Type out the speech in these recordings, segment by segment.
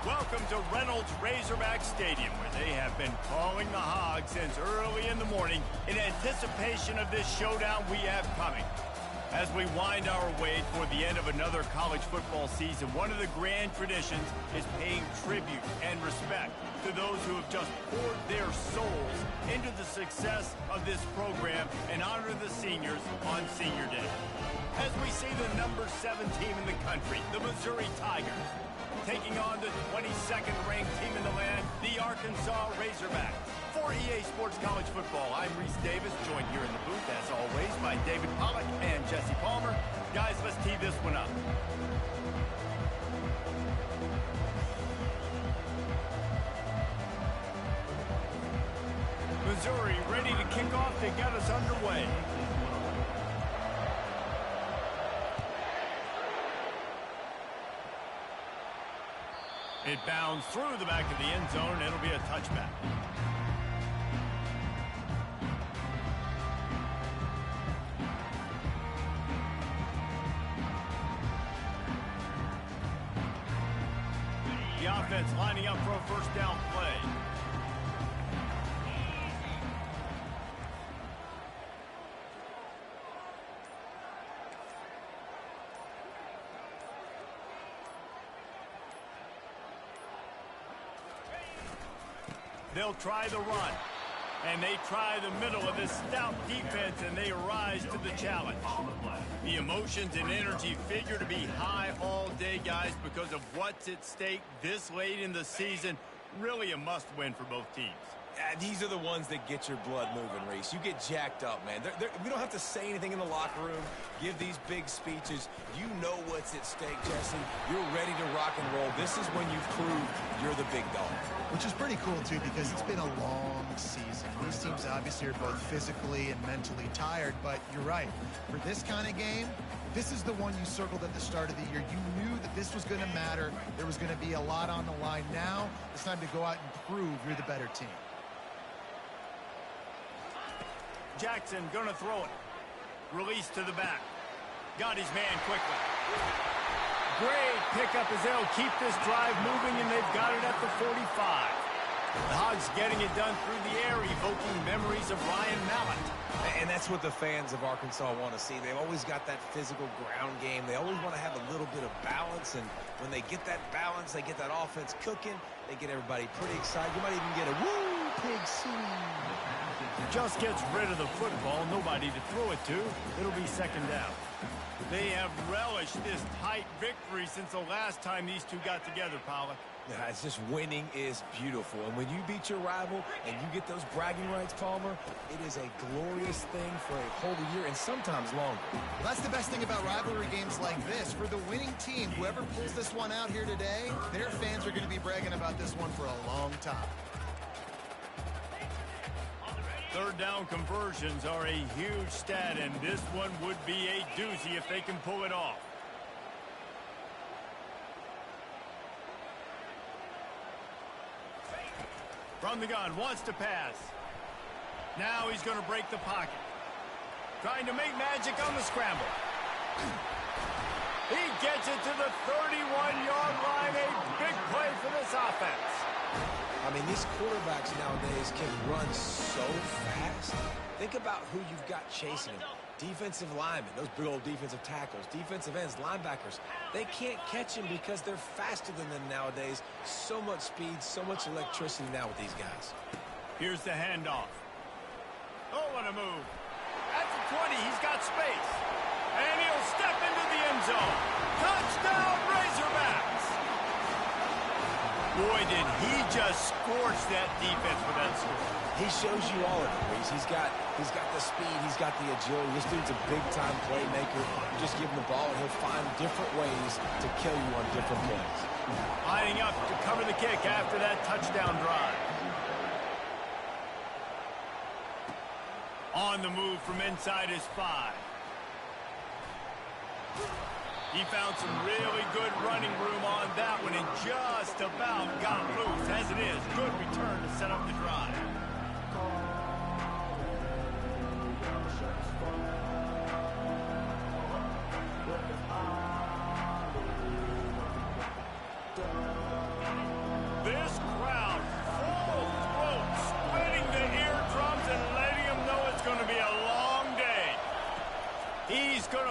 Welcome to Reynolds Razorback Stadium, where they have been calling the Hogs since early in the morning in anticipation of this showdown we have coming. As we wind our way toward the end of another college football season, one of the grand traditions is paying tribute and respect to those who have just poured their souls into the success of this program and honor the seniors on Senior Day. As we see the number 7 team in the country, the Missouri Tigers, taking on the 22nd ranked team in the land, the Arkansas Razorbacks. For EA Sports College Football, I'm Reese Davis, joined here in the booth, as always, by David Pollack and Jesse Palmer. Guys, let's tee this one up. Missouri ready to kick off. They got us underway. It bounds through the back of the end zone, and it'll be a touchback. The offense lining up for a first down play. They'll try the run, and they try the middle of this stout defense, and they rise to the challenge. The emotions and energy figure to be high all day, guys, because of what's at stake this late in the season. Really a must-win for both teams. These are the ones that get your blood moving, Reese. You get jacked up, man. We don't have to say anything in the locker room, give these big speeches. You know what's at stake, Jesse. You're ready to rock and roll. This is when you prove you're the big dog. Which is pretty cool, too, because it's been a long season. These teams obviously are both physically and mentally tired, but you're right. For this kind of game, this is the one you circled at the start of the year. You knew that this was going to matter. There was going to be a lot on the line. Now it's time to go out and prove you're the better team. Jackson gonna throw it. Release to the back. Got his man quickly. Great pickup as they'll keep this drive moving, and they've got it at the 45. The Hogs getting it done through the air, evoking memories of Ryan Mallett. And that's what the fans of Arkansas want to see. They've always got that physical ground game. They always want to have a little bit of balance, and when they get that balance, they get that offense cooking, they get everybody pretty excited. You might even get a woo, pig scene. Just gets rid of the football, nobody to throw it to. It'll be second down. They have relished this tight victory since the last time these two got together, Pollack. Yeah, it's just winning is beautiful. And when you beat your rival and you get those bragging rights, Palmer, it is a glorious thing for a whole year and sometimes longer. Well, that's the best thing about rivalry games like this. For the winning team, whoever pulls this one out here today, their fans are going to be bragging about this one for a long time. Third down conversions are a huge stat, and this one would be a doozy if they can pull it off. From the gun, wants to pass. Now he's going to break the pocket. Trying to make magic on the scramble. He gets it to the 31-yard line. A big play for this offense. I mean, these quarterbacks nowadays can run so fast. Think about who you've got chasing them. Defensive linemen, those big old defensive tackles, defensive ends, linebackers. They can't catch him because they're faster than them nowadays. So much speed, so much electricity now with these guys. Here's the handoff. Oh, what a move. At the 20, he's got space. And he'll step into the end zone. Touchdown, Razorbacks! Boy, did he just scorch that defense with that score. He shows you all of it, Reese. He's got the speed, he's got the agility. This dude's a big-time playmaker. You just give him the ball, and he'll find different ways to kill you on different plays. Lining up to cover the kick after that touchdown drive. On the move from inside his 5. He found some really good running room on that one and just about got loose. As it is, good return to set up the drive.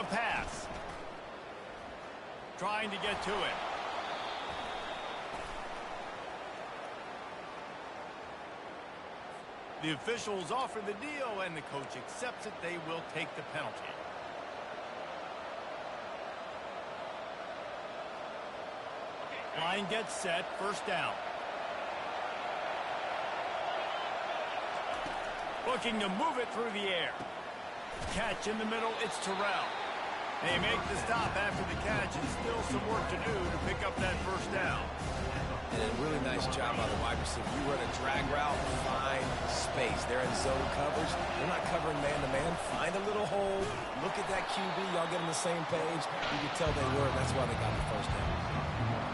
a pass. Trying to get to it. The officials offer the deal, and the coach accepts it. They will take the penalty. Line gets set, first down. Looking to move it through the air. Catch in the middle, it's Terrell. They make the stop after the catch, and still some work to do to pick up that first down. And a really nice job by the wide receiver. You run a drag route, find space. They're in zone coverage. They're not covering man-to-man. Find a little hole. Look at that QB. Y'all get on the same page. You can tell they were, and that's why they got the first down.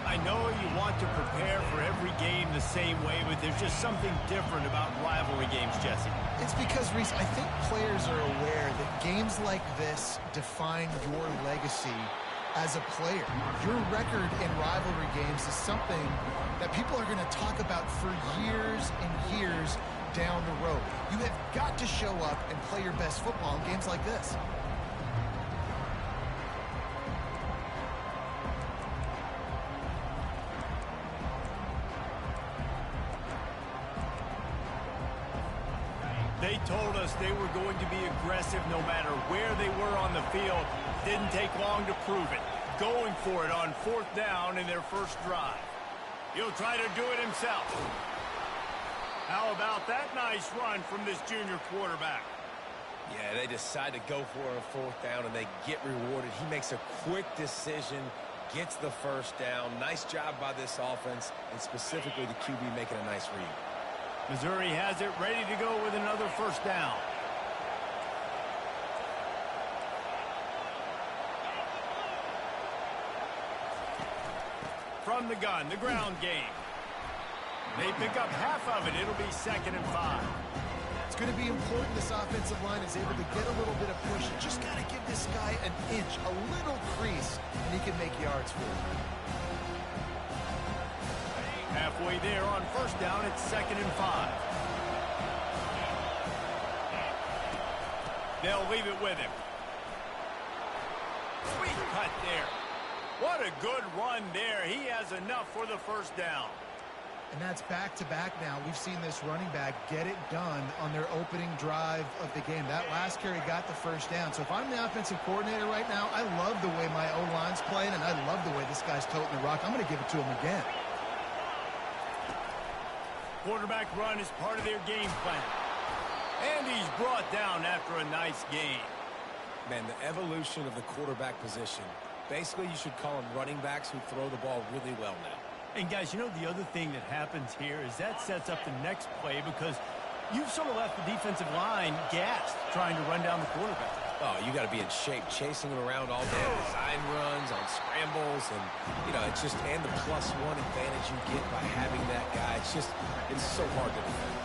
I know you want to prepare for every game the same way, but there's just something different about rivalry games, Jesse. It's because, Reese, I think players are aware that games like this define your legacy as a player. Your record in rivalry games is something that people are going to talk about for years and years down the road. You have got to show up and play your best football in games like this. They told us they were going to be aggressive no matter where they were on the field. Didn't take long to prove it. Going for it on fourth down in their first drive. He'll try to do it himself. How about that nice run from this junior quarterback? Yeah, they decide to go for a fourth down, and they get rewarded. He makes a quick decision, gets the first down. Nice job by this offense, and specifically the QB making a nice read. Missouri has it ready to go with another first down. From the gun, the ground game. They pick up half of it. It'll be 2nd and 5. It's going to be important this offensive line is able to get a little bit of push. Just got to give this guy an inch, a little crease, and he can make yards for it. Halfway there on first down, it's 2nd and 5. They'll leave it with him. Sweet cut there. What a good run there. He has enough for the first down. And that's back-to-back now. We've seen this running back get it done on their opening drive of the game. That last carry got the first down. So if I'm the offensive coordinator right now, I love the way my O-line's playing, and I love the way this guy's toting the rock. I'm going to give it to him again. Quarterback run is part of their game plan. And he's brought down after a nice game. Man, the evolution of the quarterback position. Basically, you should call them running backs who throw the ball really well now. And guys, you know, the other thing that happens here is that sets up the next play because you've sort of left the defensive line gassed trying to run down the quarterback. Oh, you got to be in shape, chasing him around all day, design runs, on scrambles, and, you know, it's just, and the +1 advantage you get by having that guy. It's so hard to defend.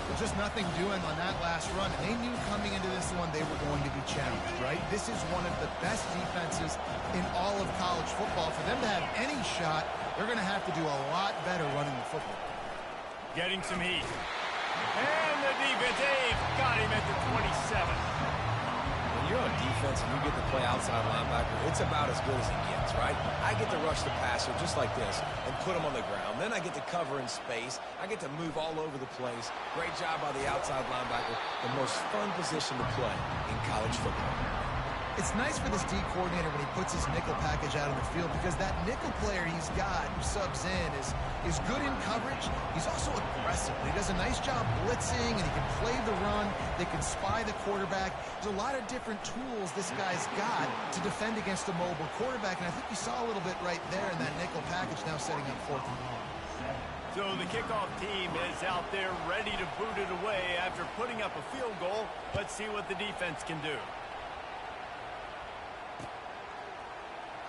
There's just nothing doing on that last run. And they knew coming into this one they were going to be challenged, right? This is one of the best defenses in all of college football. For them to have any shot, they're going to have to do a lot better running the football. Getting some heat. And the defense, they've got him at the 27. When you're on defense and you get to play outside linebacker, it's about as good as it gets, right? I get to rush the passer just like this and put him on the ground. Then I get to cover in space. I get to move all over the place. Great job by the outside linebacker. The most fun position to play in college football. It's nice for this D coordinator when he puts his nickel package out on the field because that nickel player he's got who subs in is good in coverage. He's also aggressive. He does a nice job blitzing, and he can play the run. They can spy the quarterback. There's a lot of different tools this guy's got to defend against a mobile quarterback, and I think you saw a little bit right there in that nickel package now setting up 4th and long. So the kickoff team is out there ready to boot it away after putting up a field goal. Let's see what the defense can do.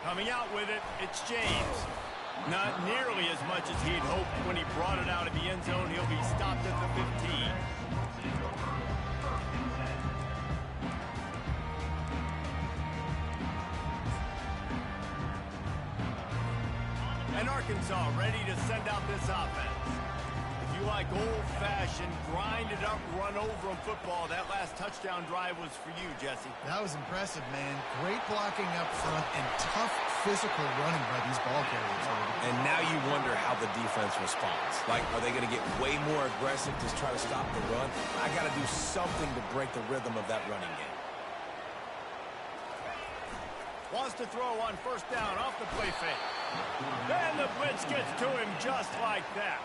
Coming out with it, it's James. Not nearly as much as he'd hoped when he brought it out of the end zone. He'll be stopped at the 15. And Arkansas ready to send out this offense. If you like old-fashioned, grind-it-up, run-over-'em football. That last touchdown drive was for you, Jesse. That was impressive, man. Great blocking up front and tough physical running by these ball carriers. And now you wonder how the defense responds. Like, are they going to get way more aggressive to try to stop the run? I got to do something to break the rhythm of that running game. Wants to throw on first down off the play fake. And the blitz gets to him just like that.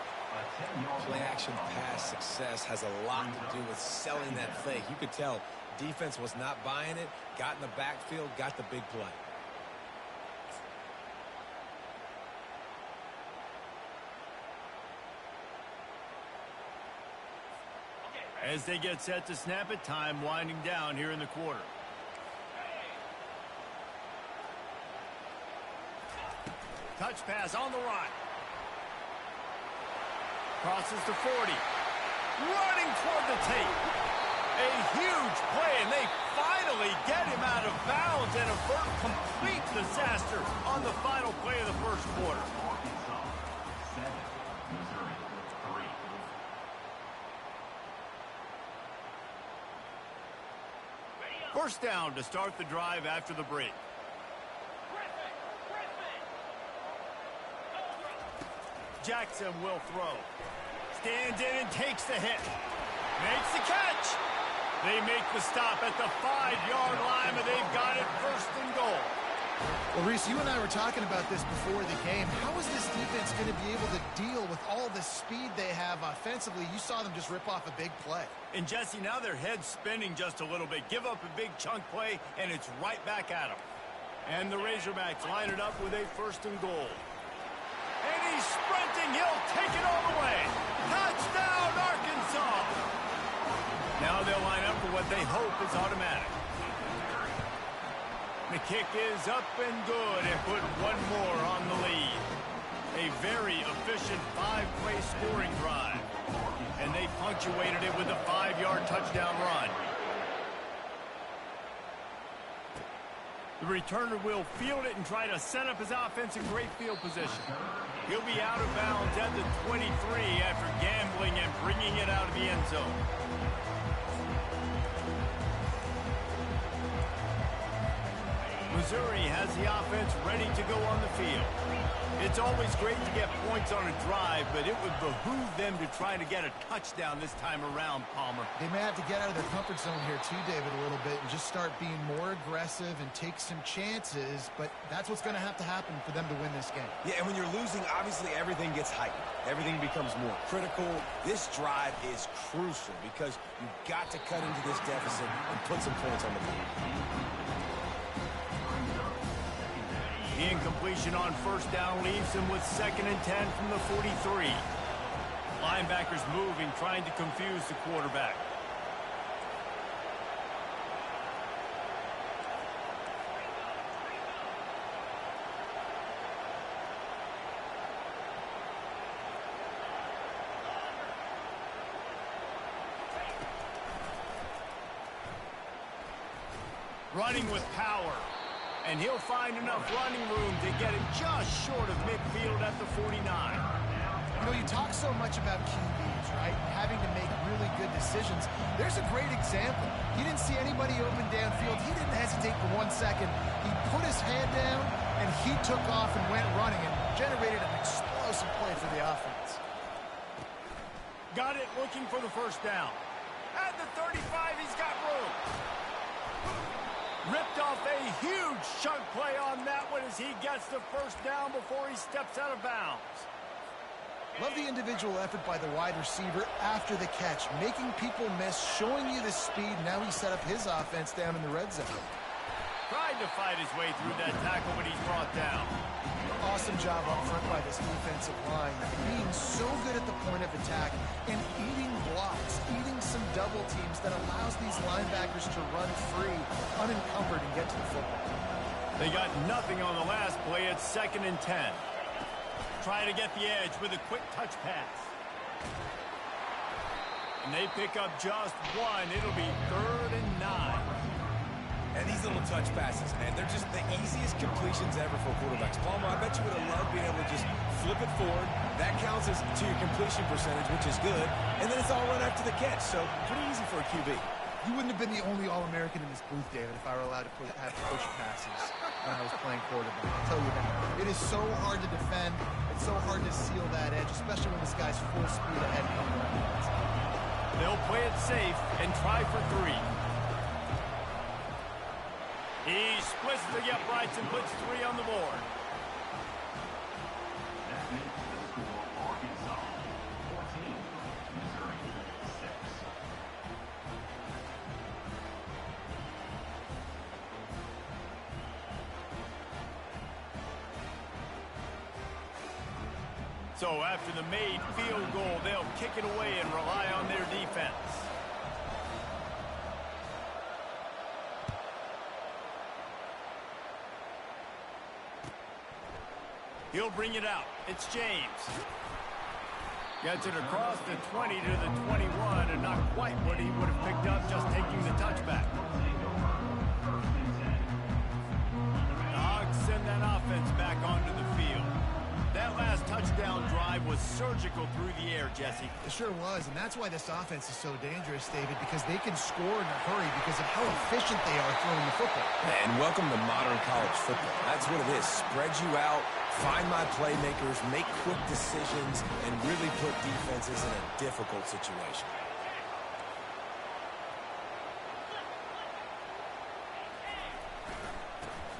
Play-action pass success has a lot to do with selling that fake. You could tell defense was not buying it, got in the backfield, got the big play. As they get set to snap it, time winding down here in the quarter. Touch pass on the run. Crosses to 40. Running toward the tape. A huge play, and they finally get him out of bounds and avert complete disaster on the final play of the first quarter. First down to start the drive after the break. Jackson will throw. Stands in and takes the hit. Makes the catch. They make the stop at the 5-yard line, but they've got it first and goal. Well, Reese, you and I were talking about this before the game. How is this defense going to be able to deal with all the speed they have offensively? You saw them just rip off a big play. And, Jesse, now their head's spinning just a little bit. Give up a big chunk play, and it's right back at them. And the Razorbacks line it up with a first and goal. And he's sprinting. He'll take it all the way. Touchdown, Arkansas. Now they'll line up for what they hope is automatic. The kick is up and good and put one more on the lead. A very efficient 5-play scoring drive. And they punctuated it with a 5-yard touchdown run. The returner will field it and try to set up his offense in great field position. He'll be out of bounds at the 23 after gambling and bringing it out of the end zone. Missouri has the offense ready to go on the field. It's always great to get points on a drive, but it would behoove them to try to get a touchdown this time around, Palmer. They may have to get out of their comfort zone here too, David, a little bit and just start being more aggressive and take some chances, but that's what's going to happen for them to win this game. Yeah, and when you're losing, obviously everything gets heightened. Everything becomes more critical. This drive is crucial because you've got to cut into this deficit and put some points on the board. The incompletion on first down leaves him with 2nd and 10 from the 43. Linebackers moving, trying to confuse the quarterback. Running with power. And he'll find enough running room to get him just short of midfield at the 49. You know, you talk so much about QBs, right? Having to make really good decisions. There's a great example. He didn't see anybody open downfield. He didn't hesitate for 1 second. He put his hand down, and he took off and went running and generated an explosive play for the offense. Got it looking for the first down. At the 35, he's got room. Ripped off a huge chunk play on that one as he gets the first down before he steps out of bounds. Love the individual effort by the wide receiver after the catch, making people miss, showing you the speed. Now he set up his offense down in the red zone. Tried to fight his way through that tackle, but he's brought down. Awesome job up front by this defensive line, being so good at the point of attack and eating blocks, eating some double teams that allows these linebackers to run free, unencumbered, and get to the football. They got nothing on the last play. It's 2nd and 10. Try to get the edge with a quick touch pass. And they pick up just one. It'll be 3rd and 9. And these little touch passes, man, they're just the easiest completions ever for quarterbacks. Palmer, I bet you would have loved being able to just flip it forward. That counts as to your completion percentage, which is good. And then it's all run after the catch, so pretty easy for a QB. You wouldn't have been the only All-American in this booth, David, if I were allowed to have push passes when I was playing quarterback. I'll tell you that. It is so hard to defend. It's so hard to seal that edge, especially when this guy's full speed ahead coming around. They'll play it safe and try for 3. He splits the uprights and puts 3 on the board. That makes the score Arkansas 14, Missouri 6. So after the made field goal, they'll kick it away and rely on their defense. He'll bring it out. It's James. Gets it across the 20 to the 21, and not quite what he would have picked up just taking the touchback. The Hogs send that offense back onto the field. That last touchdown drive was surgical through the air, Jesse. It sure was, and that's why this offense is so dangerous, David, because they can score in a hurry because of how efficient they are throwing the football. And welcome to modern college football. That's what it is. Spread you out, find my playmakers, make quick decisions, and really put defenses in a difficult situation.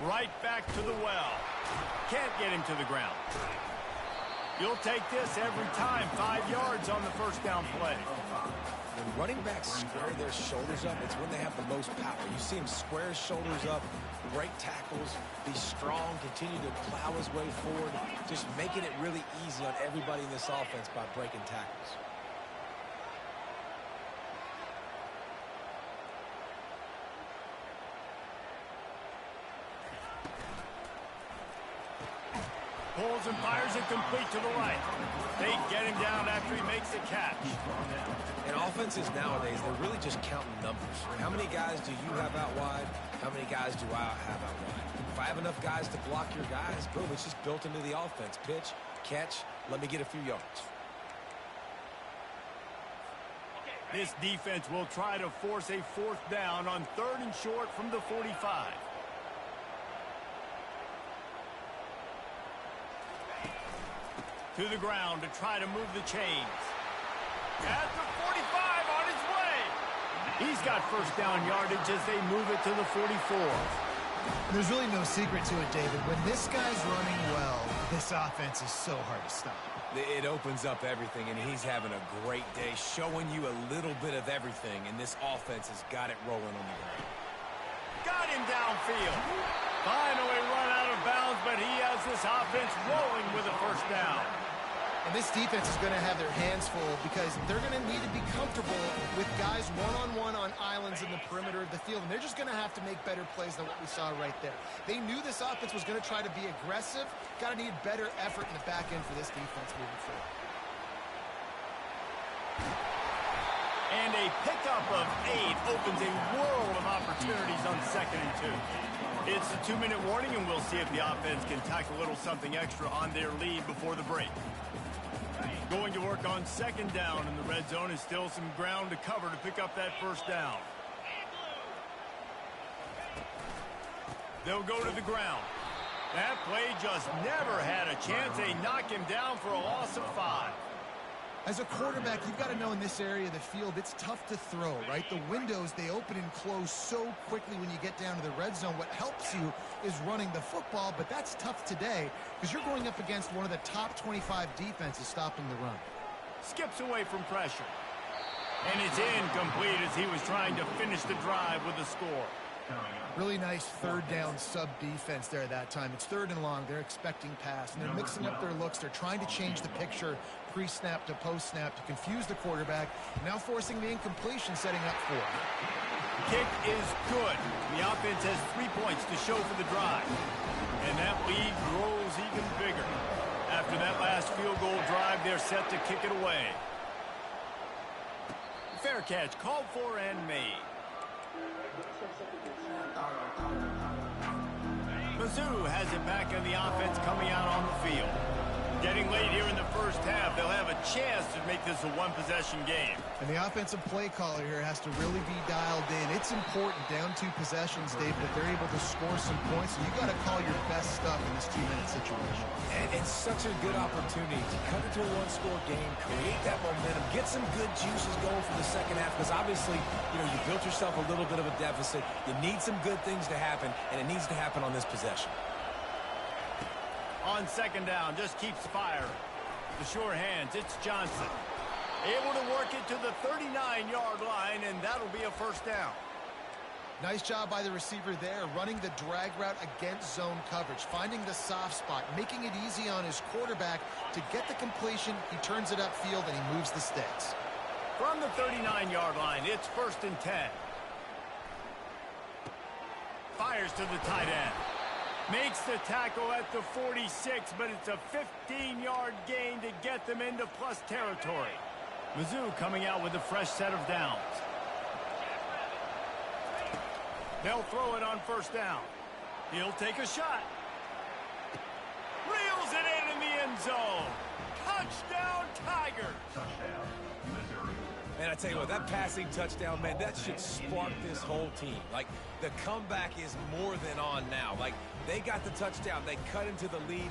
Right back to the well. Can't get him to the ground. You'll take this every time. 5 yards on the first down play. When running backs square their shoulders up, it's when they have the most power. You see him square his shoulders up, break tackles, be strong, continue to plow his way forward, just making it really easy on everybody in this offense by breaking tackles. Pulls and fires it complete to the right. They get him down after he makes the catch. And offenses nowadays, they're really just counting numbers. How many guys do you have out wide? How many guys do I have out wide? If I have enough guys to block your guys, boom, it's just built into the offense. Pitch, catch, let me get a few yards. This defense will try to force a 4th down on 3rd and short from the 45. To the ground to try to move the chains. At the 45 on his way. He's got first down yardage as they move it to the 44. There's really no secret to it, David. When this guy's running well, this offense is so hard to stop. It opens up everything, and he's having a great day, showing you a little bit of everything, and this offense has got it rolling on the ground. Got him downfield. Finally run out of bounds, but he has this offense rolling with a first down. And this defense is going to have their hands full because they're going to need to be comfortable with guys one-on-one on islands in the perimeter of the field. And they're just going to have to make better plays than what we saw right there. They knew this offense was going to try to be aggressive. Got to need better effort in the back end for this defense moving forward. And a pickup of 8 opens a world of opportunities on 2nd and 2. It's a 2-minute warning, and we'll see if the offense can tack a little something extra on their lead before the break. Going to work on 2nd down, and the red zone is still some ground to cover to pick up that first down. They'll go to the ground. That play just never had a chance. They knock him down for a loss of 5. As a quarterback, you've got to know in this area of the field, it's tough to throw, right? The windows, they open and close so quickly when you get down to the red zone. What helps you is running the football, but that's tough today because you're going up against one of the top 25 defenses stopping the run. Skips away from pressure. And it's incomplete as he was trying to finish the drive with a score. Really nice 3rd down sub defense there at that time. It's 3rd and long. They're expecting pass, and they're mixing up their looks. They're trying to change the picture pre-snap to post-snap to confuse the quarterback, now forcing the incompletion, setting up for it. Kick is good. The offense has 3 points to show for the drive. And that lead grows even bigger. After that last field goal drive, they're set to kick it away. Fair catch called for and made. Mizzou has it back in the offense coming out on the field. Getting late here in the first half, they'll have a chance to make this a one-possession game. And the offensive play caller here has to really be dialed in. It's important down 2 possessions, Dave, that they're able to score some points. So you got to call your best stuff in this 2-minute situation. And it's such a good opportunity to cut into a one-score game, create that momentum, get some good juices going for the second half, because obviously, you know, you built yourself a little bit of a deficit. You need some good things to happen, and it needs to happen on this possession. On second down, just keeps firing. The sure hands, it's Johnson. Able to work it to the 39-yard line, and that'll be a first down. Nice job by the receiver there, running the drag route against zone coverage, finding the soft spot, making it easy on his quarterback to get the completion. He turns it upfield, and he moves the sticks. From the 39-yard line, it's 1st and 10. Fires to the tight end. Makes the tackle at the 46, but it's a 15-yard gain to get them into plus territory. Mizzou coming out with a fresh set of downs. They'll throw it on first down. He'll take a shot. Reels it in the end zone. Touchdown, Tigers. Touchdown, Missouri. Man, I tell you what, that passing touchdown, man, that should spark this whole team. Like, the comeback is more than on now. Like, they got the touchdown. They cut into the lead.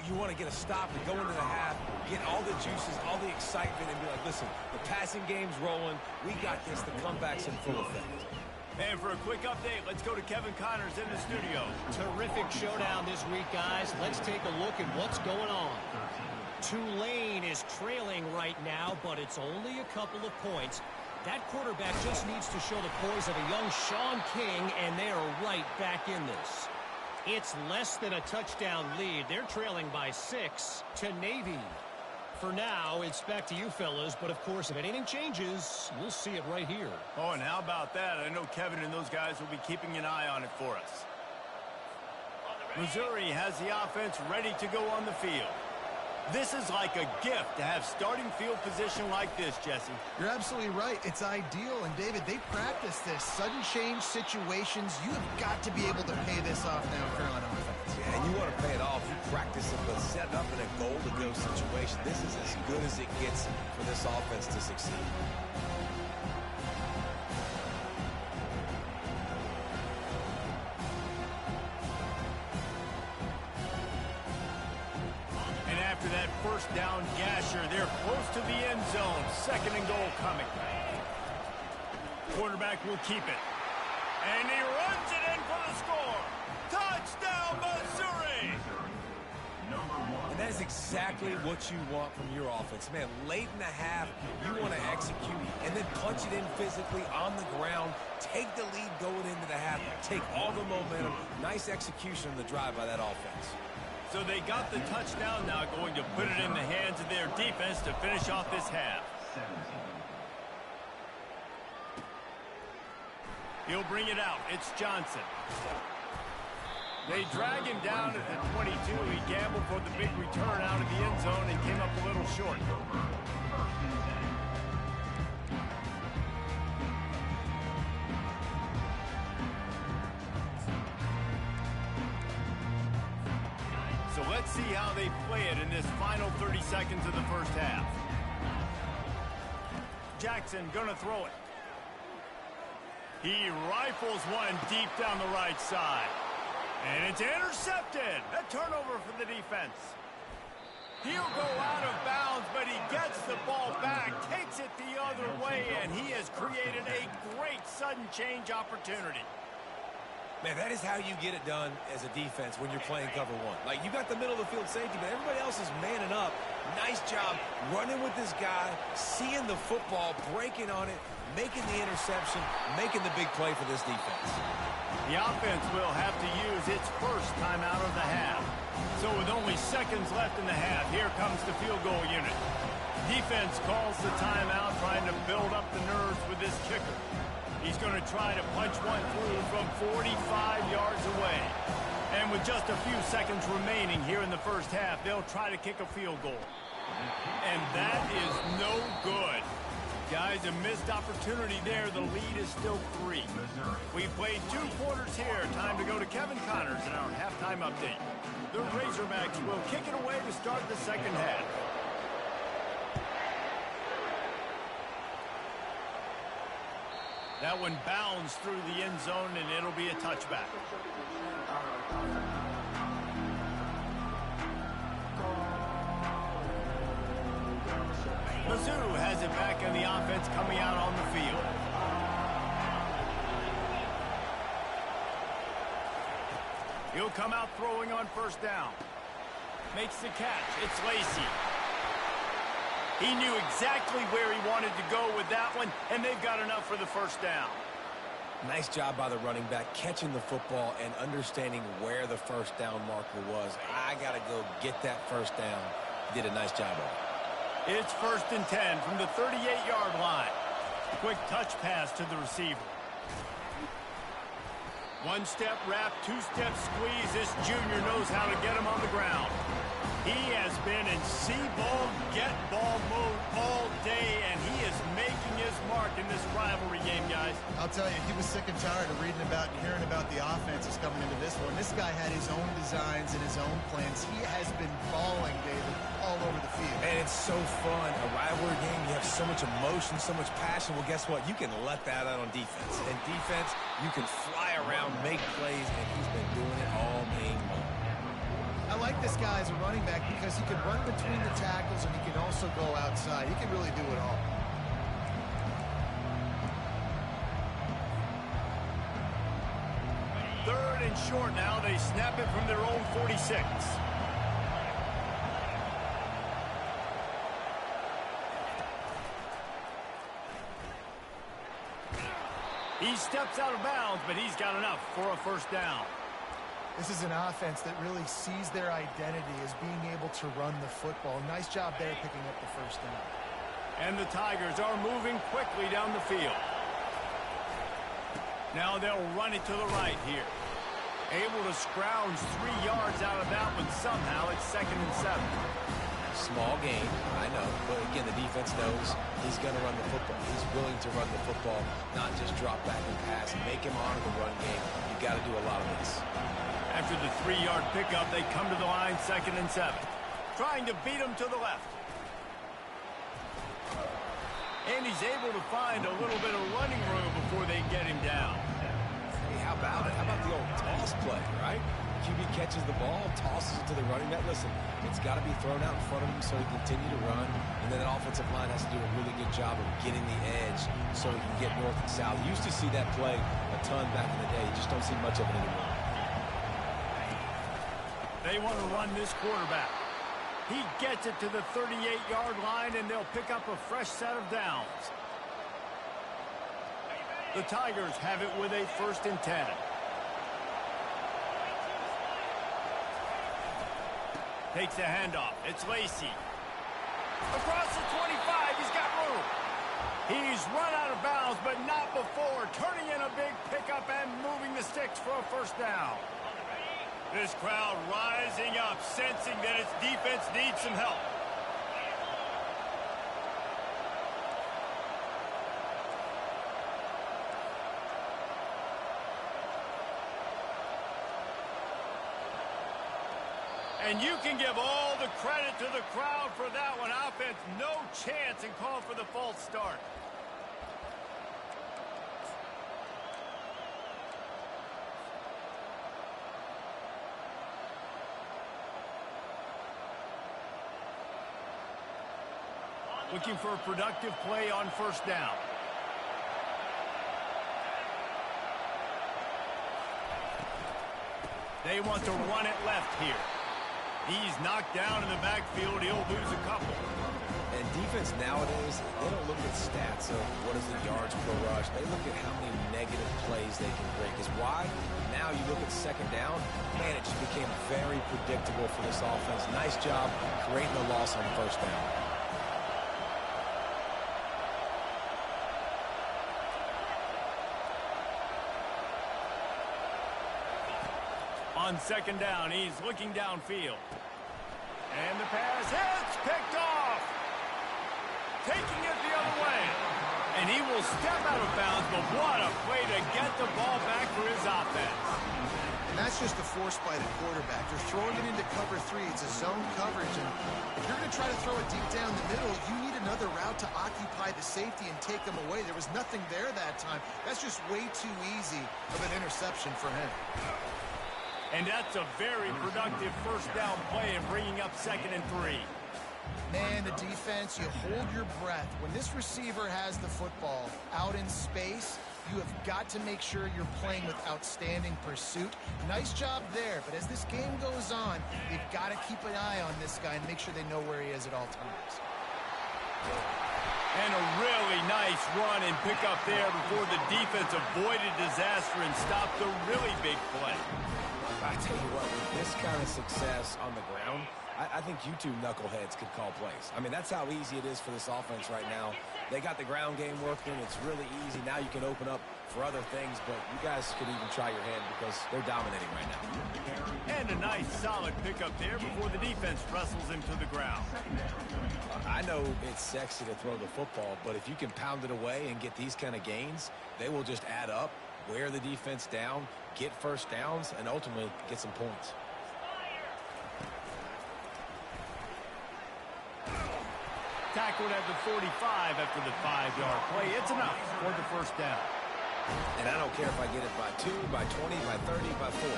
You want to get a stop and go into the half, get all the juices, all the excitement, and be like, listen, the passing game's rolling. We got this. The comeback's in full effect. And for a quick update, let's go to Kevin Connors in the studio. Terrific showdown this week, guys. Let's take a look at what's going on. Tulane is trailing right now, but it's only a couple of points. That quarterback just needs to show the poise of a young Sean King, and they are right back in this. It's less than a touchdown lead. They're trailing by 6 to Navy. For now, it's back to you fellas, but of course, if anything changes, you'll see it right here. Oh, and how about that? I know Kevin and those guys will be keeping an eye on it for us. Missouri has the offense ready to go on the field. This is like a gift to have starting field position like this, Jesse. You're absolutely right. It's ideal. And, David, they practice this. Sudden change situations. You have got to be able to pay this off now if you're on offense. Yeah, and you want to pay it off. You practice it, but setting up in a goal-to-go situation, this is as good as it gets for this offense to succeed. That first down gasher, they're close to the end zone. 2nd and goal coming. Quarterback will keep it. And he runs it in for the score. Touchdown, Missouri! And that is exactly what you want from your offense. Man, late in the half, you want to execute and then punch it in physically on the ground. Take the lead going into the half. Take all the momentum. Nice execution on the drive by that offense. So they got the touchdown now, going to put it in the hands of their defense to finish off this half. He'll bring it out. It's Johnson. They drag him down at the 22. He gambled for the big return out of the end zone and came up a little short. So let's see how they play it in this final 30 seconds of the first half. Jackson gonna throw it. He rifles one deep down the right side. And it's intercepted. A turnover for the defense. He'll go out of bounds, but he gets the ball back, takes it the other way, and he has created a great sudden change opportunity. Man, that is how you get it done as a defense when you're playing cover one. Like, you got the middle of the field safety, but everybody else is manning up. Nice job running with this guy, seeing the football, breaking on it, making the interception, making the big play for this defense. The offense will have to use its first time out of the half. So with only seconds left in the half, here comes the field goal unit. Defense calls the timeout, trying to build up the nerves with this kicker. He's going to try to punch one through from 45 yards away. And with just a few seconds remaining here in the first half, they'll try to kick a field goal. And that is no good. Guys, a missed opportunity there. The lead is still 3. We played 2 quarters here. Time to go to Kevin Connors in our halftime update. The Razorbacks will kick it away to start the second half. That one bounds through the end zone, and it'll be a touchback. Mizzou has it back in the offense coming out on the field. He'll come out throwing on first down. Makes the catch. It's Lacey. He knew exactly where he wanted to go with that one, and they've got enough for the first down. Nice job by the running back catching the football and understanding where the first down marker was. I got to go get that first down. He did a nice job of it. It's 1st and 10 from the 38-yard line. Quick touch pass to the receiver. One-step wrap, two-step squeeze. This junior knows how to get him on the ground. He has been in see-ball, get-ball mode all day, and he is making his mark in this rivalry game, guys. I'll tell you, he was sick and tired of reading about and hearing about the offenses coming into this one. This guy had his own designs and his own plans. He has been balling, David, all over the field. And it's so fun. A rivalry game, you have so much emotion, so much passion. Well, guess what? You can let that out on defense. And defense, you can fly around, make plays, and he's been doing it all game long. I like this guy as a running back because he can run between the tackles and he can also go outside. He can really do it all. Third and short now. They snap it from their own 46. He steps out of bounds, but he's got enough for a first down. This is an offense that really sees their identity as being able to run the football. Nice job there picking up the first down. And the Tigers are moving quickly down the field. Now they'll run it to the right here. Able to scrounge 3 yards out of that one somehow. It's 2nd and 7. Small game, I know, but again, the defense knows he's going to run the football. He's willing to run the football, not just drop back and pass and make him honor the run game. You got to do a lot of this. After the 3-yard pickup, they come to the line, 2nd and 7. Trying to beat him to the left. And he's able to find a little bit of running room before they get him down. Hey, how about it? How about the old toss play, right? QB catches the ball, tosses it to the running back. Listen, it's got to be thrown out in front of him so he can continue to run. And then that offensive line has to do a really good job of getting the edge so he can get north and south. You used to see that play a ton back in the day. You just don't see much of it anymore. They want to run this quarterback. He gets it to the 38-yard line, and they'll pick up a fresh set of downs. The Tigers have it with a 1st and 10. Takes the handoff. It's Lacey. Across the 25, he's got room. He's run out of bounds, but not before. Turning in a big pickup and moving the sticks for a first down. This crowd rising up, sensing that its defense needs some help. And you can give all the credit to the crowd for that one. Offense, no chance, and call for the false start. Looking for a productive play on first down. They want to run it left here. He's knocked down in the backfield. He'll lose a couple. And defense nowadays, they don't look at stats of what is the yards per rush. They look at how many negative plays they can break. Is why now you look at second down, man, it just became very predictable for this offense. Nice job creating a loss on first down. On second down, he's looking downfield. And the pass hits, picked off. Taking it the other way. And he will step out of bounds, but what a play to get the ball back for his offense. And that's just a force by the quarterback. They're throwing it into cover 3. It's a zone coverage. And if you're going to try to throw it deep down the middle, you need another route to occupy the safety and take them away. There was nothing there that time. That's just way too easy of an interception for him. And that's a very productive first down play and bringing up 2nd and 3. Man, the defense, you hold your breath. When this receiver has the football out in space, you have got to make sure you're playing with outstanding pursuit. Nice job there, but as this game goes on, you've got to keep an eye on this guy and make sure they know where he is at all times. And a really nice run and pick up there before the defense avoided disaster and stopped a really big play. I tell you what, with this kind of success on the ground, I think you two knuckleheads could call plays. I mean, that's how easy it is for this offense right now. They got the ground game working. It's really easy. Now you can open up for other things, but you guys could even try your hand because they're dominating right now. And a nice, solid pickup there before the defense wrestles him to the ground. I know it's sexy to throw the football, but if you can pound it away and get these kind of gains, they will just add up, wear the defense down, get first downs, and ultimately get some points. Tackled at the 45 after the 5-yard play. It's enough for the first down. And I don't care if I get it by 2, by 20, by 30, by 40.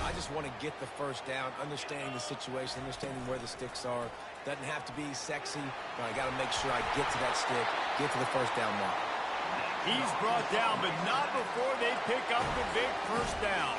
I just want to get the first down, understanding the situation, understanding where the sticks are. Doesn't have to be sexy, but I got to make sure I get to that stick, get to the first down mark. He's brought down, but not before they pick up the big first down.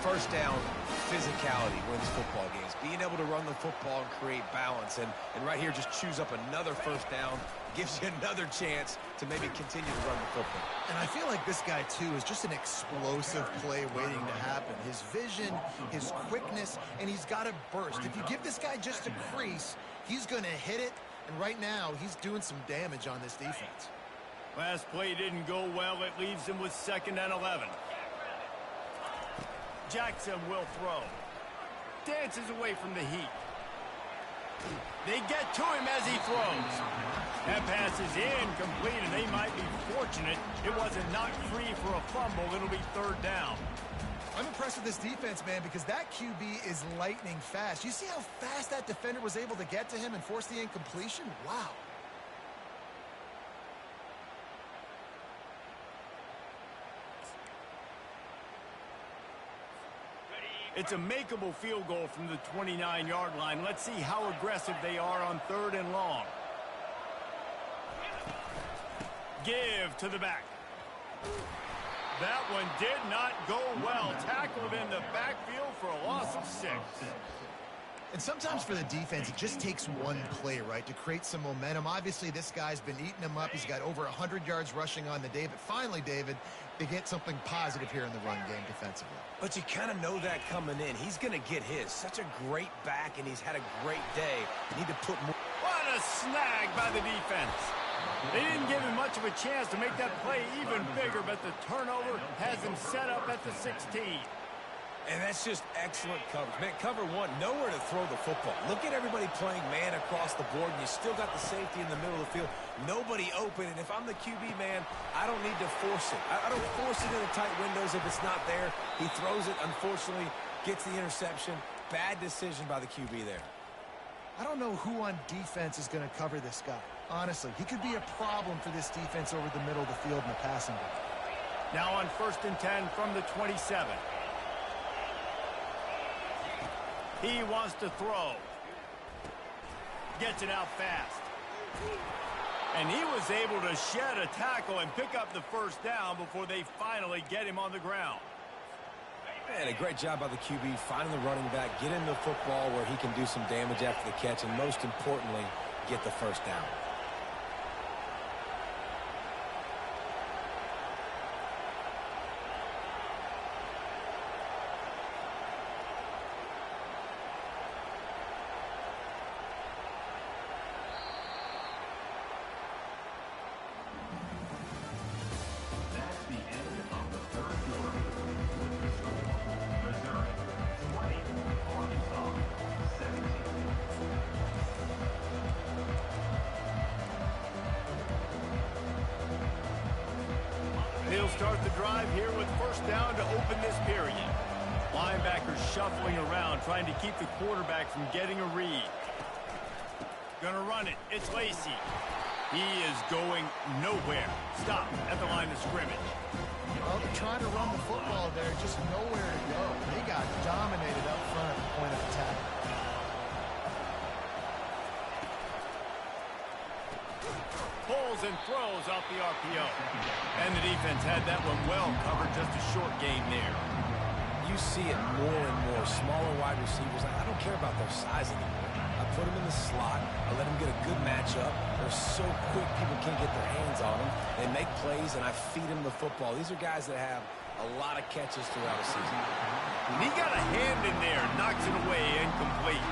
First down, physicality wins football games. Being able to run the football and create balance. And right here, just choose up another first down. Gives you another chance to maybe continue to run the football. And I feel like this guy, too, is just an explosive play waiting to happen. His vision, his quickness, and he's got a burst. If you give this guy just a crease, he's going to hit it. And right now, he's doing some damage on this defense. Last play didn't go well. It leaves him with 2nd and 11. Jackson will throw. Dances away from the heat. They get to him as he throws. That pass is incomplete, and they might be fortunate it wasn't knocked free for a fumble. It'll be 3rd down. I'm impressed with this defense, man, because that QB is lightning fast. You see how fast that defender was able to get to him and force the incompletion? Wow. It's a makeable field goal from the 29-yard line. Let's see how aggressive they are on 3rd and long. Give to the back. That one did not go well. Tackled in the backfield for a loss of 6. And sometimes for the defense, it just takes one play, right, to create some momentum. Obviously, this guy's been eating them up. He's got over 100 yards rushing on the day. But finally, David, they get something positive here in the run game defensively. But you kind of know that coming in. He's going to get his. Such a great back, and he's had a great day. You need to put more. What a snag by the defense. They didn't give him much of a chance to make that play even bigger, but the turnover has him set up at the 16. And that's just excellent coverage. Man, cover 1, nowhere to throw the football. Look at everybody playing man across the board, and you still got the safety in the middle of the field. Nobody open, and if I'm the QB, man, I don't need to force it. I don't force it in the tight windows if it's not there. He throws it, unfortunately, gets the interception. Bad decision by the QB there. I don't know who on defense is going to cover this guy. Honestly, he could be a problem for this defense over the middle of the field in the passing game. Now on 1st and 10 from the 27. He wants to throw. Gets it out fast. And he was able to shed a tackle and pick up the first down before they finally get him on the ground. Man, a great job by the QB, finding the running back, get him the football where he can do some damage after the catch, and most importantly, get the first down. That's the end of the 3rd quarter. Missouri 20, Arkansas 17. He'll start the drive here with first down to open this period. Linebackers shuffling around, trying to keep the quarterback from getting a read. Gonna run it. It's Lacy. He is going nowhere. Stop at the line of scrimmage. Well, trying to run the football there, just nowhere to go. They got dominated up front at the point of attack. Pulls and throws off the RPO. And the defense had that one well covered. Just a short game there. You see it more and more. Smaller wide receivers. I don't care about their size anymore. I put them in the slot. I let them get a good matchup. They're so quick, people can't get their hands on them. They make plays, and I feed them the football. These are guys that have a lot of catches throughout a season. And he got a hand in there, knocks it away, incomplete.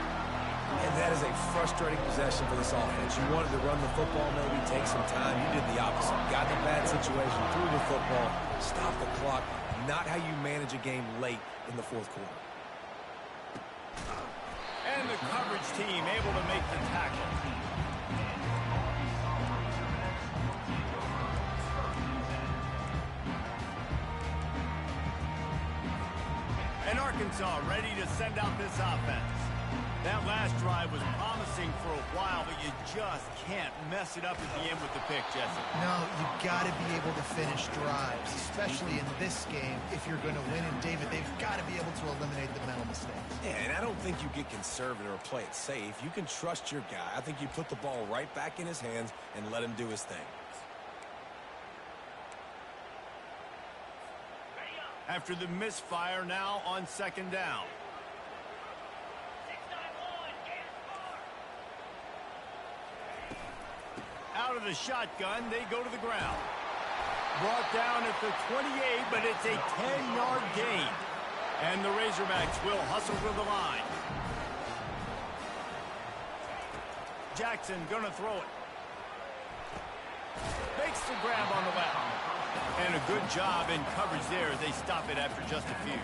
And that is a frustrating possession for this offense. You wanted to run the football, maybe take some time. You did the opposite. Got in a bad situation, threw the football, stopped the clock. Not how you manage a game late in the fourth quarter. And the coverage team able to make the tackle. And Arkansas ready to send out this offense. That last drive was promising for a while, but you just can't mess it up at the end with the pick, Jesse. No, you've got to be able to finish drives, especially in this game. If you're going to win, and David, they've got to be able to eliminate the mental mistakes. Yeah, and I don't think you get conservative or play it safe. You can trust your guy. I think you put the ball right back in his hands and let him do his thing. After the misfire, now on second down. Out of the shotgun, they go to the ground. Brought down at the 28, but it's a 10-yard gain. And the Razorbacks will hustle to the line. Jackson gonna throw it. Makes the grab on the left. And a good job in coverage there as they stop it after just a few.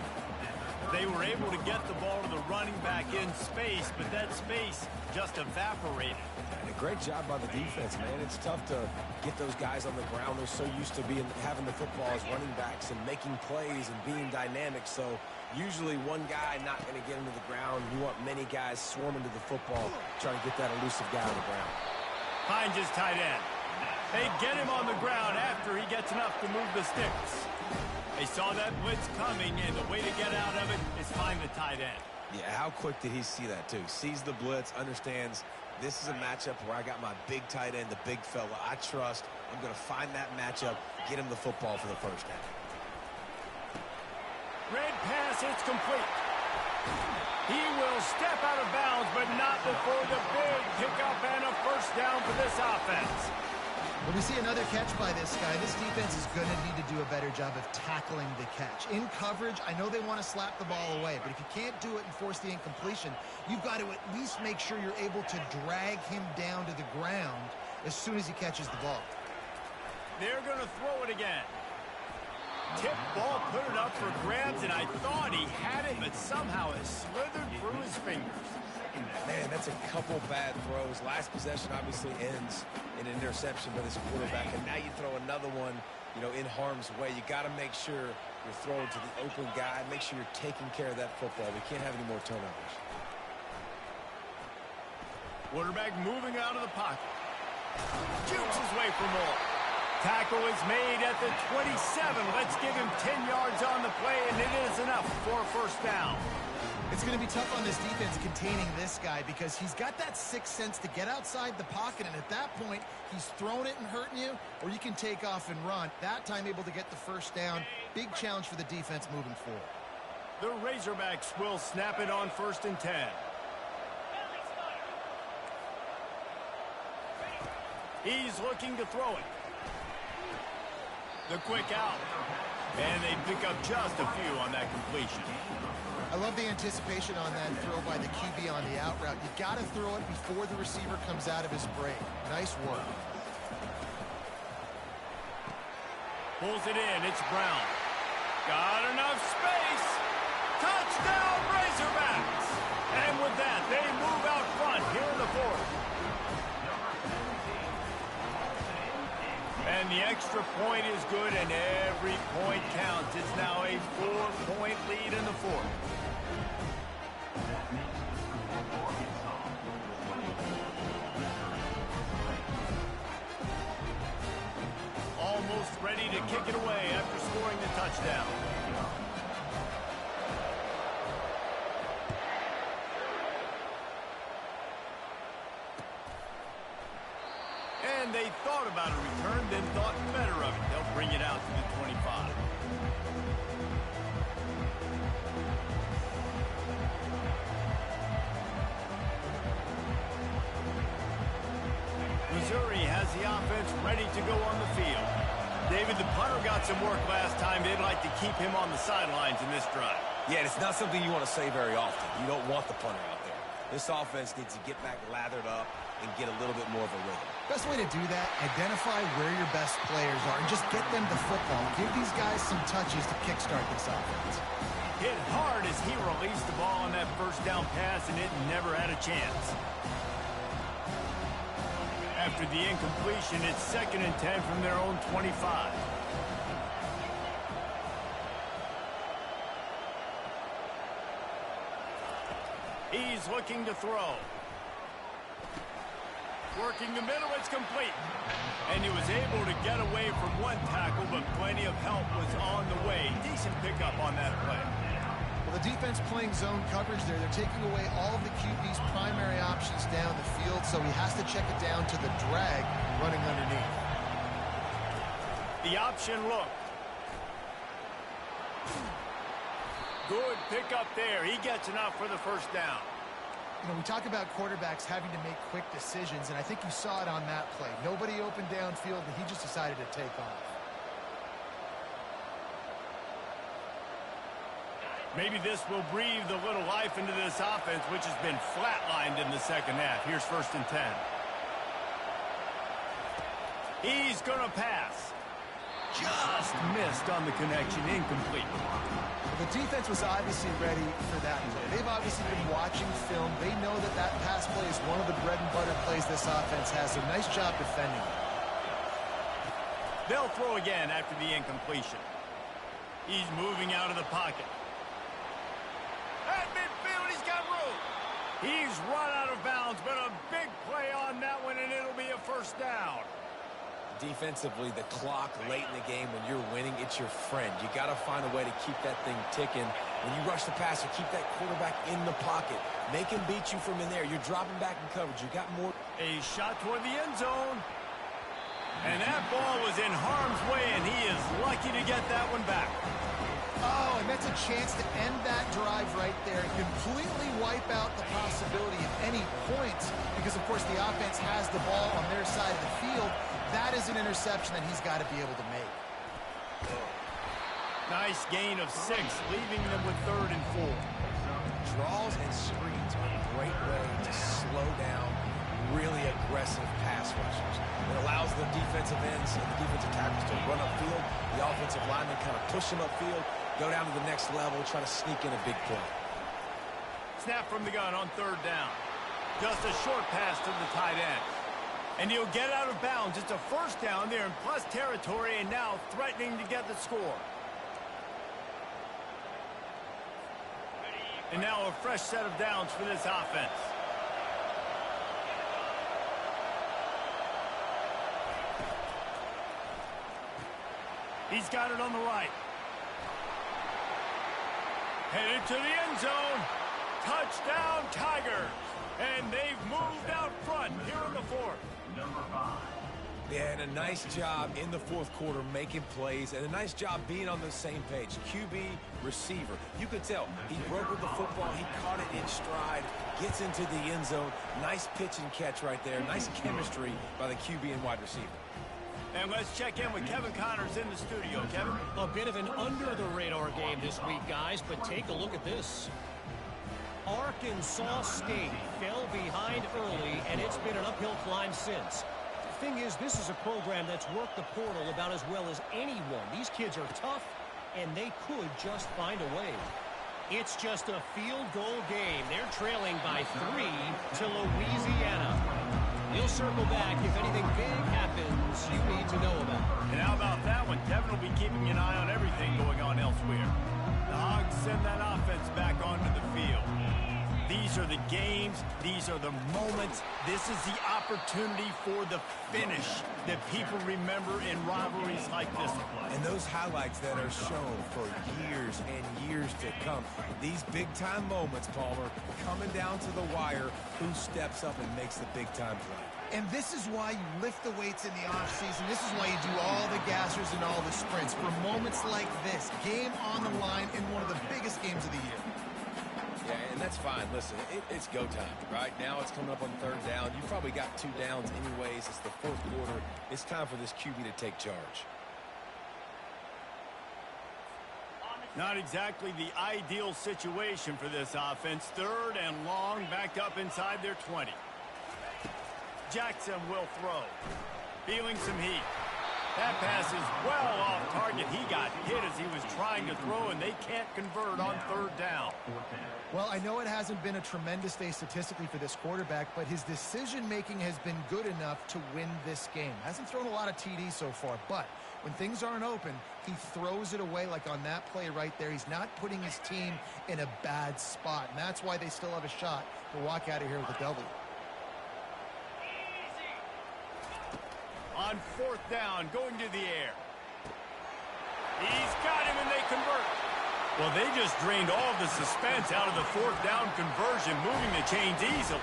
They were able to get the ball to the running back in space, but that space just evaporated. And a great job by the defense, man. It's tough to get those guys on the ground. They're so used to having the football as running backs and making plays and being dynamic. So usually one guy not going to get into the ground. You want many guys swarming to the football, trying to get that elusive guy on the ground. Finds his tight end. They get him on the ground after he gets enough to move the sticks. They saw that blitz coming, and the way to get out of it is find the tight end. Yeah, how quick did he see that, too? Sees the blitz, understands this is a matchup where I got my big tight end, the big fella I trust. I'm going to find that matchup, get him the football for the first down. Red pass, it's complete. He will step out of bounds, but not before the big pickup and a first down for this offense. When we see another catch by this guy, this defense is going to need to do a better job of tackling the catch. In coverage, I know they want to slap the ball away, but if you can't do it and force the incompletion, you've got to at least make sure you're able to drag him down to the ground as soon as he catches the ball. They're going to throw it again. Tip ball, put it up for grabs, and I thought he had it, but somehow it slithered through his fingers. Man, that's a couple bad throws. Last possession obviously ends in an interception by this quarterback, and now you throw another one, in harm's way. You got to make sure you're throwing to the open guy. Make sure you're taking care of that football. We can't have any more turnovers. Quarterback moving out of the pocket. Jukes his way for more. Tackle is made at the 27. Let's give him 10 yards on the play, and it is enough for a first down. It's going to be tough on this defense containing this guy because he's got that sixth sense to get outside the pocket, and at that point, he's throwing it and hurting you, or you can take off and run. That time able to get the first down. Big challenge for the defense moving forward. The Razorbacks will snap it on 1st and 10. He's looking to throw it. The quick out. And they pick up just a few on that completion. I love the anticipation on that throw by the QB on the out route. You got to throw it before the receiver comes out of his break. Nice work. Pulls it in. It's Brown. Got enough space. Touchdown, Razorbacks. And with that, they move out front here in the fourth. And the extra point is good, and every point counts. It's now a 4-point lead in the fourth. Almost ready to kick it away after scoring the touchdown. And they thought about a return, then thought better of it. They'll bring it out to the 25. Missouri has the offense ready to go on the field. David, the punter got some work last time. They'd like to keep him on the sidelines in this drive. Yeah, it's not something you want to say very often. You don't want the punter out there. This offense needs to get back lathered up and get a little bit more of a rhythm. Best way to do that, identify where your best players are and just get them the football. Give these guys some touches to kickstart this offense. Hit hard as he released the ball on that first down pass, and it never had a chance. After the incompletion, it's 2nd and 10 from their own 25. He's looking to throw. Working the middle, it's complete. And he was able to get away from one tackle, but plenty of help was on the way. Decent pickup on that play. Well, the defense playing zone coverage there. They're taking away all of the QB's primary options down the field, so he has to check it down to the drag running underneath. The option look. Good pickup there. He gets enough for the first down. You know, we talk about quarterbacks having to make quick decisions, and I think you saw it on that play. Nobody opened downfield, and he just decided to take off. Maybe this will breathe a little life into this offense, which has been flatlined in the second half. Here's 1st and 10. He's going to pass. Just missed on the connection, incomplete. The defense was obviously ready for that play. They've obviously been watching film. They know that that pass play is one of the bread and butter plays this offense has, so nice job defending it. They'll throw again after the incompletion. He's moving out of the pocket. At midfield, he's got room. He's run out of bounds, but a big play on that one, and it'll be a first down. Defensively, the clock late in the game, when you're winning, it's your friend. You got to find a way to keep that thing ticking. When you rush the passer, keep that quarterback in the pocket. Make him beat you from in there. You're dropping back in coverage. You got more. A shot toward the end zone. And that ball was in harm's way, and he is lucky to get that one back. Oh, and that's a chance to end that drive right there and completely wipe out the possibility of any points because, of course, the offense has the ball on their side of the field. That is an interception that he's got to be able to make. Nice gain of 6, leaving them with 3rd and 4. Draws and screens are a great way to slow down really aggressive pass rushers. It allows the defensive ends and the defensive tackles to run upfield. The offensive linemen kind of push them upfield, go down to the next level, try to sneak in a big play. Snap from the gun on 3rd down. Just a short pass to the tight end. And he'll get out of bounds. It's a first down there in plus territory, and now threatening to get the score. And now a fresh set of downs for this offense. He's got it on the right. Headed to the end zone. Touchdown, Tigers. And they've moved out front here in the 4th. Number 5. Yeah, and a nice job in the 4th quarter making plays, and a nice job being on the same page. QB, receiver. You could tell he broke with the football. He caught it in stride, gets into the end zone. Nice pitch and catch right there. Nice chemistry by the QB and wide receiver. And let's check in with Kevin Connors in the studio. Kevin? A bit of an under-the-radar game this week, guys, but take a look at this. Arkansas State fell behind early, and it's been an uphill climb since. The thing is, this is a program that's worked the portal about as well as anyone. These kids are tough, and they could just find a way. It's just a field goal game. They're trailing by 3 to Louisiana. He'll circle back if anything big happens you need to know about. And how about that one? Devin will be keeping an eye on everything going on elsewhere. The Hogs send that offense back onto the field. These are the games. These are the moments. This is the opportunity for the finish that people remember in rivalries like this one. And those highlights that are shown for years and years to come. These big-time moments, Palmer, coming down to the wire, who steps up and makes the big-time play. And this is why you lift the weights in the offseason. This is why you do all the gassers and all the sprints. For moments like this, game on the line in one of the biggest games of the year. Yeah, and that's fine. Listen, it's go time. Right now it's coming up on third down. You've probably got 2 downs anyways. It's the fourth quarter. It's time for this QB to take charge. Not exactly the ideal situation for this offense. Third and long, back up inside their 20. Jackson will throw. Feeling some heat. That pass is well off target. He got hit as he was trying to throw, and they can't convert on third down. Well, I know it hasn't been a tremendous day statistically for this quarterback, but his decision-making has been good enough to win this game. Hasn't thrown a lot of TDs so far, but when things aren't open, he throws it away like on that play right there. He's not putting his team in a bad spot, and that's why they still have a shot to walk out of here with a W. On fourth down, going to the air. He's got him, and they convert. Well, they just drained all of the suspense out of the fourth down conversion, moving the chains easily.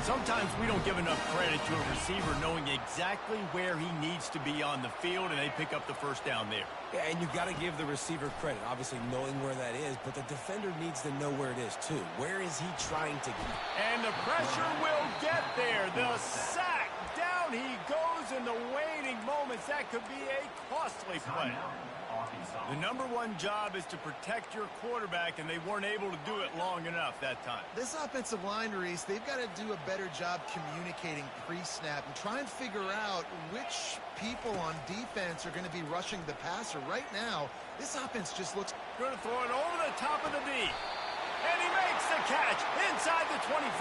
Sometimes we don't give enough credit to a receiver knowing exactly where he needs to be on the field, and they pick up the first down there. Yeah, and you've got to give the receiver credit, obviously knowing where that is, but the defender needs to know where it is, too. Where is he trying to get? And the pressure will get there. The sack. Down he goes in the waning moments. That could be a costly play. The number one job is to protect your quarterback, and they weren't able to do it long enough that time. This offensive line, Reese, they've got to do a better job communicating pre-snap and try and figure out which people on defense are going to be rushing the passer. Right now, this offense just looks... Going to throw it over the top of the D. And he makes the catch inside the 25.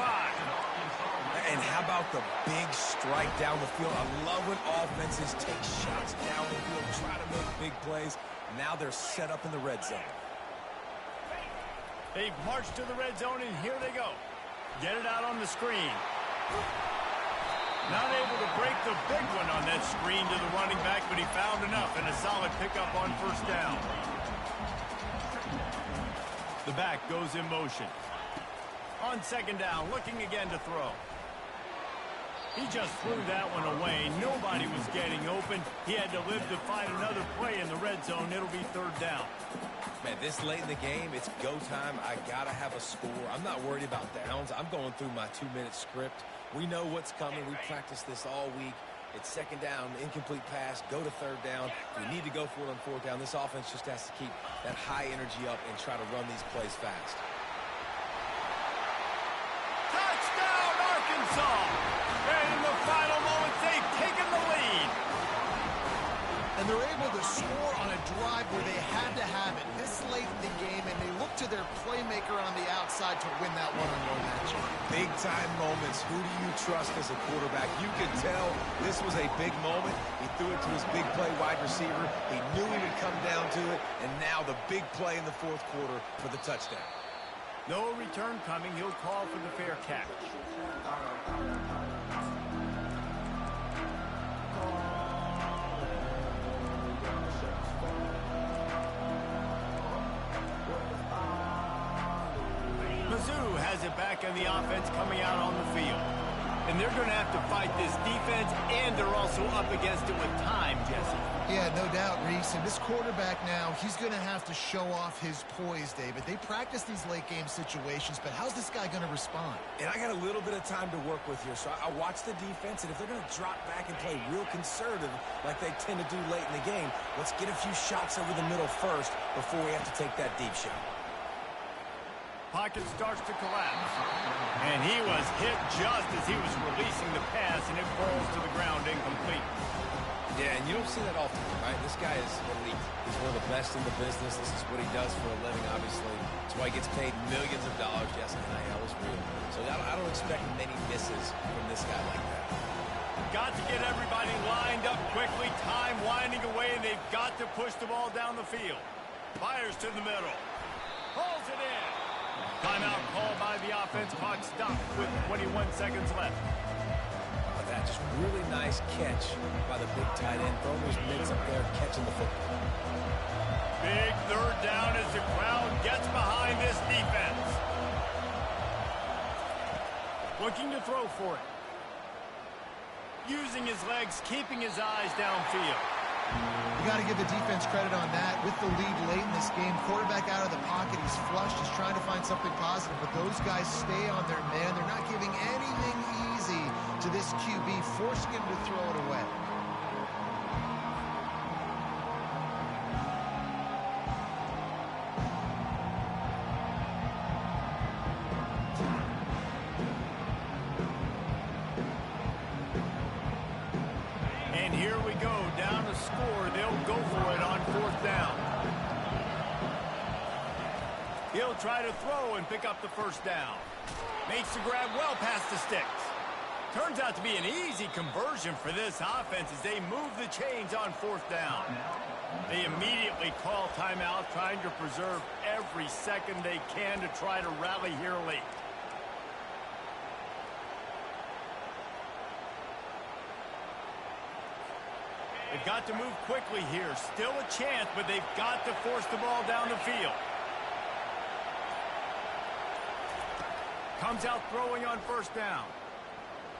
And how about the big strike down the field? I love when offenses take shots down the field, try to make big plays. Now they're set up in the red zone. They've marched to the red zone, and here they go. Get it out on the screen. Not able to break the big one on that screen to the running back, but he found enough and a solid pickup on first down. The back goes in motion. On second down, looking again to throw. He just threw that one away. Nobody was getting open. He had to live to find another play in the red zone. It'll be third down. Man, this late in the game, it's go time. I got to have a score. I'm not worried about downs. I'm going through my 2-minute script. We know what's coming. We practiced this all week. It's second down, incomplete pass, go to third down. We need to go for it on fourth down. This offense just has to keep that high energy up and try to run these plays fast. Touchdown, Arkansas! And in the final moments, they've taken the lead. And they're able to score on a drive where they had to have it this late in the game, and they look to their playmaker on the outside to win that one-on-one matchup. Big-time moments. Who do you trust as a quarterback? You can tell this was a big moment. He threw it to his big play wide receiver. He knew he would come down to it, and now the big play in the fourth quarter for the touchdown. No return coming. He'll call for the fair catch. Mizzou has it back on the offense coming out on the field. And they're going to have to fight this defense, and they're also up against it with time, Jesse. Yeah, no doubt, Reese. And this quarterback now, he's going to have to show off his poise, David. They practice these late-game situations, but how's this guy going to respond? And I got a little bit of time to work with here, so I watch the defense, and if they're going to drop back and play real conservative like they tend to do late in the game, let's get a few shots over the middle first before we have to take that deep shot. Pocket starts to collapse. And he was hit just as he was releasing the pass, and it falls to the ground incomplete. Yeah, and you don't see that often, right? This guy is elite. He's one of the best in the business. This is what he does for a living, obviously. That's why he gets paid millions of dollars. Yes, NIL is real. So I don't expect many misses from this guy like that. Got to get everybody lined up quickly. Time winding away, and they've got to push the ball down the field. Fires to the middle. Pulls it in. Timeout called by the offense. Clock stopped with 21 seconds left. That just really nice catch by the big tight end. Throwing his mitts up there, catching the football. Big third down as the crowd gets behind this defense. Looking to throw for it. Using his legs, keeping his eyes downfield. You got to give the defense credit on that. With the lead late in this game, quarterback out of the pocket, he's flushed, he's trying to find something positive, but those guys stay on their man. They're not giving anything easy to this QB, forcing him to throw it away. And here we go, down to score. They'll go for it on fourth down. He'll try to throw and pick up the first down. Makes the grab well past the sticks. Turns out to be an easy conversion for this offense as they move the chains on fourth down. They immediately call timeout, trying to preserve every second they can to try to rally here late. They've got to move quickly here. Still a chance, but they've got to force the ball down the field. Comes out throwing on first down.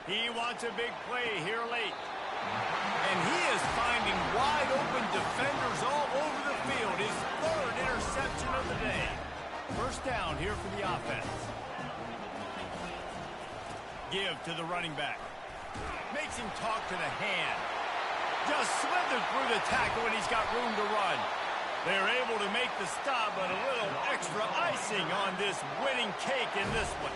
He wants a big play here late. And he is finding wide open defenders all over the field. His third interception of the day. First down here for the offense. Give to the running back. Makes him talk to the hand. Just slithered through the tackle, and he's got room to run. They're able to make the stop, but a little extra icing on this winning cake in this one.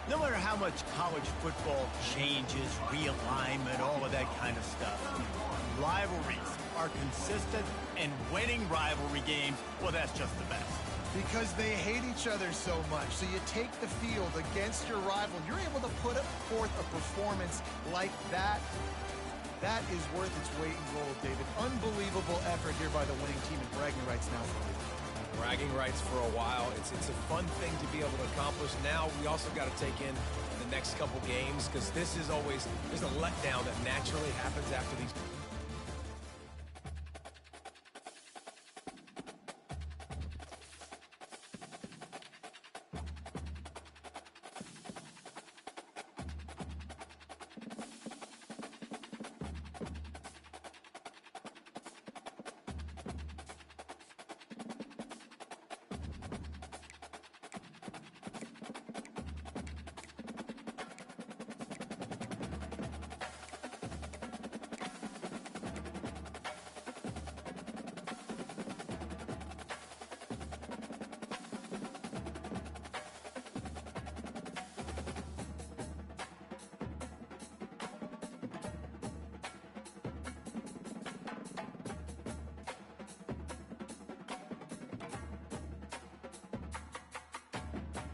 No matter how much college football changes, realignment, all of that kind of stuff, rivalries are consistent, and winning rivalry games, well, that's just the best. Because they hate each other so much. So you take the field against your rival. You're able to put forth a performance like that. That is worth its weight in gold, David. Unbelievable effort here by the winning team, and bragging rights now for you. Bragging rights for a while. It's a fun thing to be able to accomplish. Now we also got to take in the next couple games, because this is always, there's a letdown that naturally happens after these